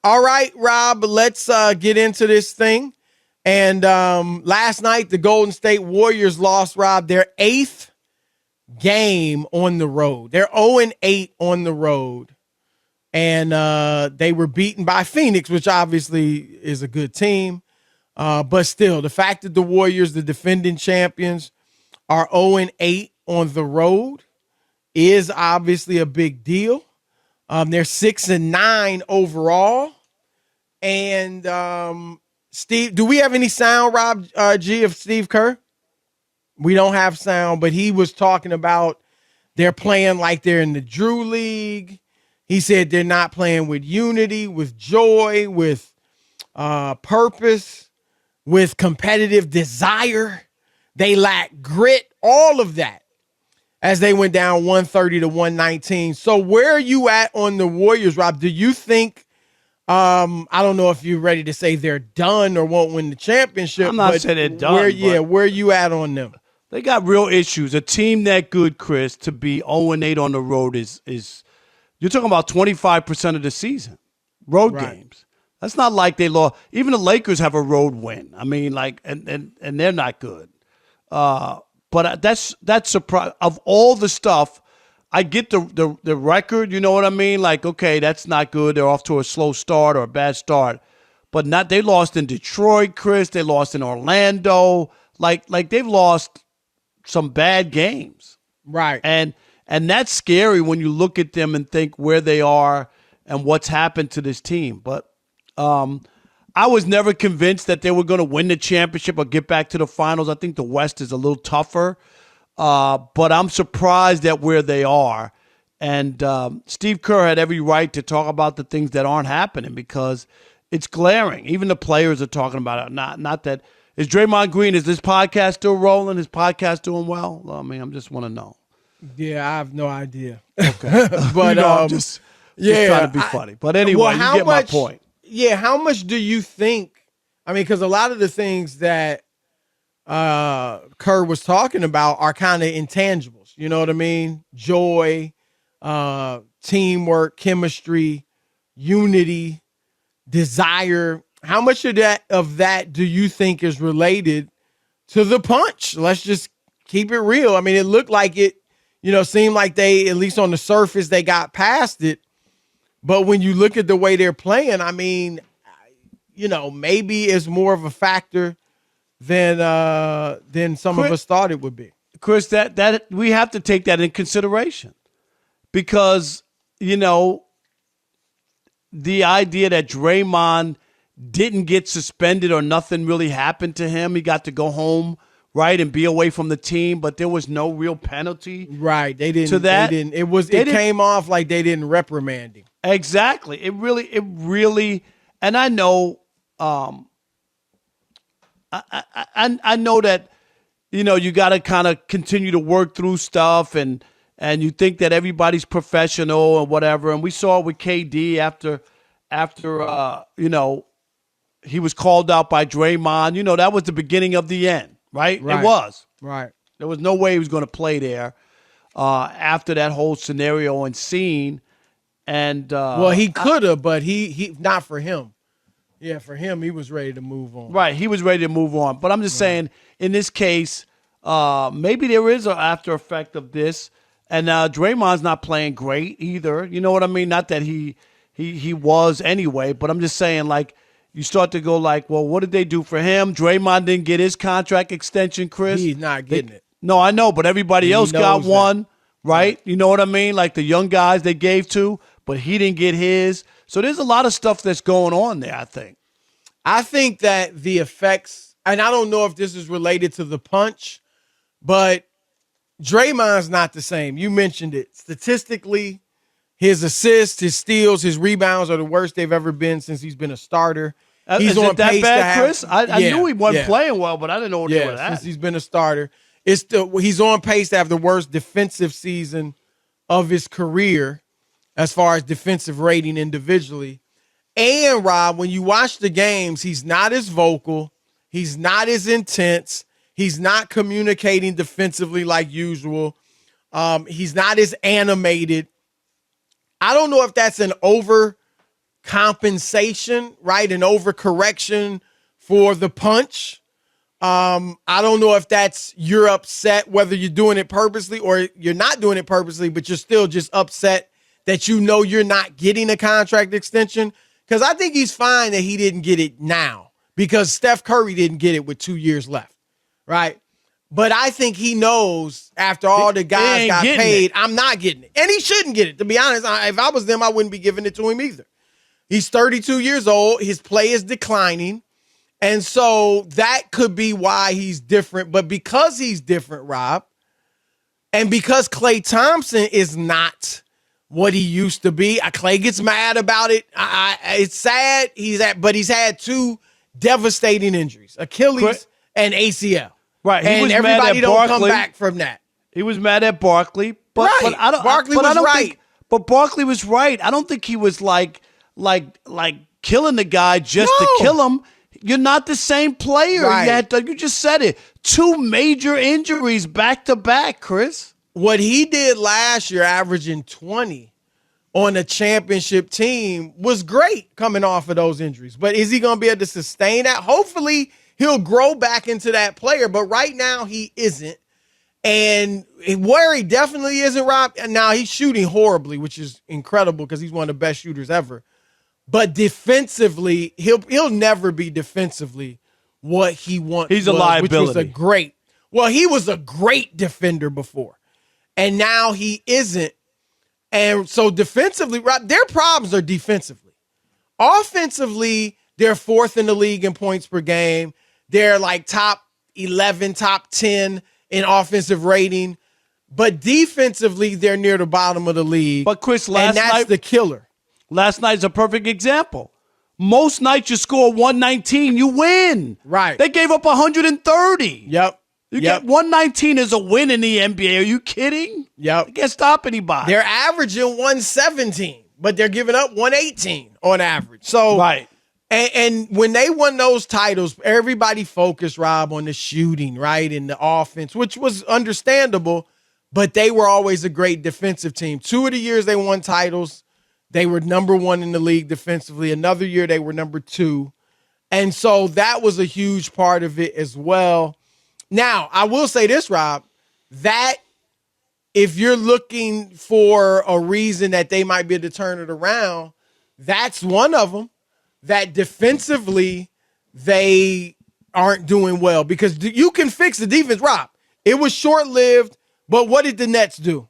All right, Rob, let's get into this thing. And last night, the Golden State Warriors lost, Rob, their 8th game on the road. They're 0-8 on the road. And they were beaten by Phoenix, which obviously is a good team. But still, the fact that the Warriors, the defending champions, are 0-8 on the road is obviously a big deal. They're 6-9 overall. And Steve, do we have any sound, Rob G, of Steve Kerr? We don't have sound, but he was talking about they're playing like they're in the Drew League. He said they're not playing with unity, with joy, with purpose, with competitive desire. They lack grit, all of that, as they went down 130-119. So where are you at on the Warriors, Rob? Do you think, I don't know if you're ready to say they're done or won't win the championship. I'm not saying they're done. Where are you at on them? They got real issues. A team that good, Chris, to be 0-8 on the road is you're talking about 25% of the season, road games. That's not like they lost. Even the Lakers have a road win. I mean, and they're not good. But that's surprise of all the stuff. I get the record. You know what I mean? Like, okay, that's not good. They're off to a slow start or a bad start. But not. They lost in Detroit, Chris. They lost in Orlando. Like they've lost some bad games. Right. And that's scary when you look at them and think where they are and what's happened to this team. But I was never convinced that they were going to win the championship or get back to the finals. I think the West is a little tougher. But I'm surprised at where they are. And Steve Kerr had every right to talk about the things that aren't happening because it's glaring. Even the players are talking about it. Not that. Is Draymond Green, is this podcast still rolling? Is podcast doing well? I mean, I just want to know. Yeah, I have no idea. Okay. But I'm just trying to be funny. But anyway, you get my point. Yeah, how much do you think? I mean, because a lot of the things that Kerr was talking about are kind of intangibles. You know what I mean? Joy, teamwork, chemistry, unity, desire. How much of that do you think is related to the punch? Let's just keep it real. I mean, it looked like it, seemed like they, at least on the surface, they got past it. But when you look at the way they're playing, I mean, maybe it's more of a factor than some of us thought it would be. Chris, that we have to take that in consideration because, the idea that Draymond didn't get suspended or nothing really happened to him. He got to go home, right, and be away from the team, but there was no real penalty. Right. They didn't. To that. It came off like they didn't reprimand him. Exactly. It really, and I know, I know that, you got to kind of continue to work through stuff and you think that everybody's professional or whatever. And we saw it with KD after he was called out by Draymond. That was the beginning of the end, right? It was. Right. There was no way he was going to play there after that whole scenario and scene. And he could have, but he not for him. Yeah, for him, he was ready to move on. Right, he was ready to move on. But I'm just saying, in this case, maybe there is an after effect of this. And Draymond's not playing great either. You know what I mean? Not that he was anyway, but I'm just saying, like, you start to go like, well, what did they do for him? Draymond didn't get his contract extension, Chris. He's not getting it. No, I know, but everybody else got one, right? You know what I mean? Like the young guys they gave to, but he didn't get his. So there's a lot of stuff that's going on there, I think. I think that the effects, and I don't know if this is related to the punch, but Draymond's not the same. You mentioned it. Statistically, his assists, his steals, his rebounds are the worst they've ever been since he's been a starter. He's on that pace bad, to have, Chris? I knew he wasn't playing well, but I didn't know what they were at. Since he's been a starter. He's on pace to have the worst defensive season of his career as far as defensive rating individually. And, Rob, when you watch the games, he's not as vocal. He's not as intense. He's not communicating defensively like usual. He's not as animated. I don't know if that's an compensation, right? An overcorrection for the punch. I don't know if that's you're upset whether you're doing it purposely or you're not doing it purposely, but you're still just upset that you know you're not getting a contract extension. Because I think he's fine that he didn't get it now because Steph Curry didn't get it with 2 years left, right? But I think he knows after all the guys got paid, I'm not getting it. And he shouldn't get it. To be honest, if I was them, I wouldn't be giving it to him either. He's 32 years old. His play is declining. And so that could be why he's different. But because he's different, Rob, and because Klay Thompson is not what he used to be, Klay gets mad about it. It's sad. But he's had 2 devastating injuries, Achilles and ACL. Right. And everybody don't come back from that. He was mad at Barkley. But Barkley was right. But Barkley was right. I don't think he was like killing the guy just to kill him. You're not the same player. Right. You just said it. 2 major injuries back to back, Chris. What he did last year, averaging 20 on a championship team, was great coming off of those injuries. But is he going to be able to sustain that? Hopefully, he'll grow back into that player. But right now, he isn't. And where he definitely isn't, Rob, now he's shooting horribly, which is incredible because he's one of the best shooters ever. But defensively, he'll never be defensively what he wants. He's a liability. He was a great defender before. And now he isn't. And so defensively, Rob, their problems are defensively. Offensively, they're 4th in the league in points per game. They're like top 11, top 10 in offensive rating. But defensively, they're near the bottom of the league. But Chris, that's the killer. Last night's a perfect example. Most nights you score 119, you win. Right. They gave up 130. Yep. You get 119 is a win in the NBA. Are you kidding? Yep. You can't stop anybody. They're averaging 117, but they're giving up 118 on average. So right. And when they won those titles, everybody focused, Rob, on the shooting, right, and the offense, which was understandable, but they were always a great defensive team. 2 of the years they won titles, they were number 1 in the league defensively. Another year they were number 2. And so that was a huge part of it as well. Now, I will say this, Rob, that if you're looking for a reason that they might be able to turn it around, that's one of them. That defensively they aren't doing well because you can fix the defense, Rob. It was short-lived, but what did the Nets do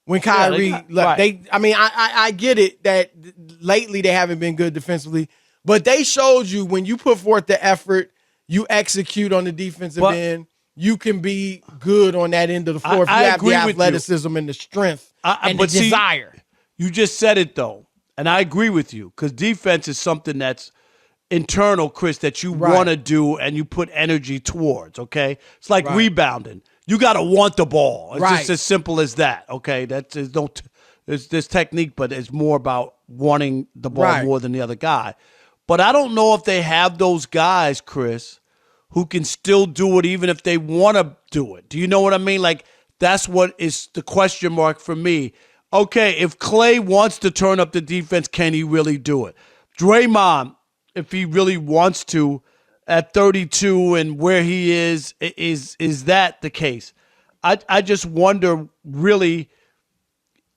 when Kyrie left? Right. I get it that lately they haven't been good defensively, but they showed you when you put forth the effort, you execute on the defensive end, you can be good on that end of the floor if you have the athleticism and the strength and the desire. You just said it, though. And I agree with you because defense is something that's internal, Chris, that you want to do and you put energy towards, okay? It's like rebounding. You got to want the ball. It's just as simple as that, okay? There's technique, but it's more about wanting the ball more than the other guy. But I don't know if they have those guys, Chris, who can still do it even if they want to do it. Do you know what I mean? Like, that's what is the question mark for me. Okay, if Klay wants to turn up the defense, can he really do it? Draymond, if he really wants to, at 32 and where he is that the case? I just wonder really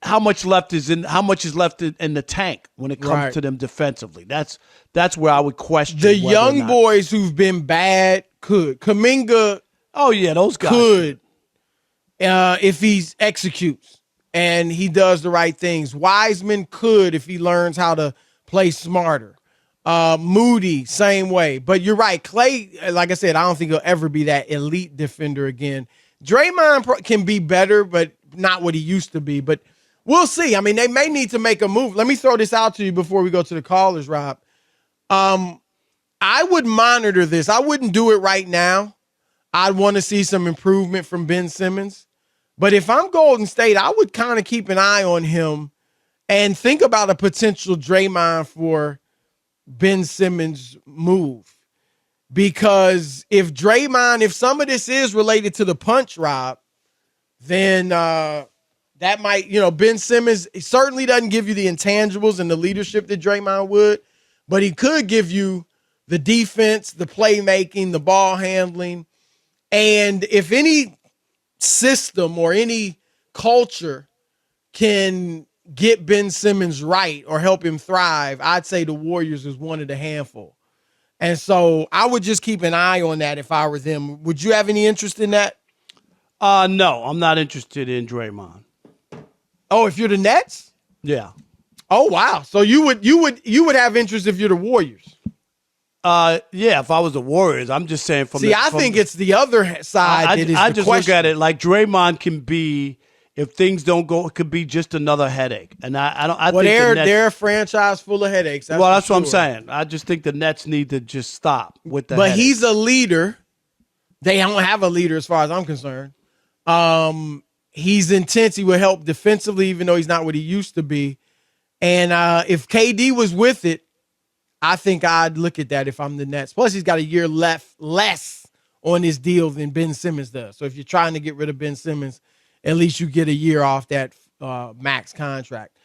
how much is left in the tank when it comes to them defensively. That's where I would question the young boys who've been bad could. Kuminga, those guys could if he executes. And he does the right things. Wiseman could if he learns how to play smarter. Moody, same way. But you're right. Klay, like I said, I don't think he'll ever be that elite defender again. Draymond can be better, but not what he used to be. But we'll see. I mean, they may need to make a move. Let me throw this out to you before we go to the callers, Rob. I would monitor this. I wouldn't do it right now. I'd want to see some improvement from Ben Simmons. But if I'm Golden State, I would kind of keep an eye on him and think about a potential Draymond for Ben Simmons move. Because if some of this is related to the punch, Rob, then that that might, Ben Simmons certainly doesn't give you the intangibles and the leadership that Draymond would, but he could give you the defense, the playmaking, the ball handling. And if any system or any culture can get Ben Simmons right or help him thrive, I'd say the Warriors is one of the handful. And so I would just keep an eye on that if I were them. Would you have any interest in that? No, I'm not interested in Draymond. Oh, if you're the Nets? Yeah. Oh, wow. So you would have interest if you're the Warriors. Yeah, if I was the Warriors, I'm just saying I think it's the other side that is I the just question. look at it like Draymond can be, if things don't go, it could be just another headache. And I think they're a franchise full of headaches. That's what I'm saying. I just think the Nets need to just stop with that. But he's a leader. They don't have a leader as far as I'm concerned. He's intense. He will help defensively, even though he's not what he used to be. And if KD was with it, I think I'd look at that if I'm the Nets. Plus, he's got a year less on his deal than Ben Simmons does. So if you're trying to get rid of Ben Simmons, at least you get a year off that max contract.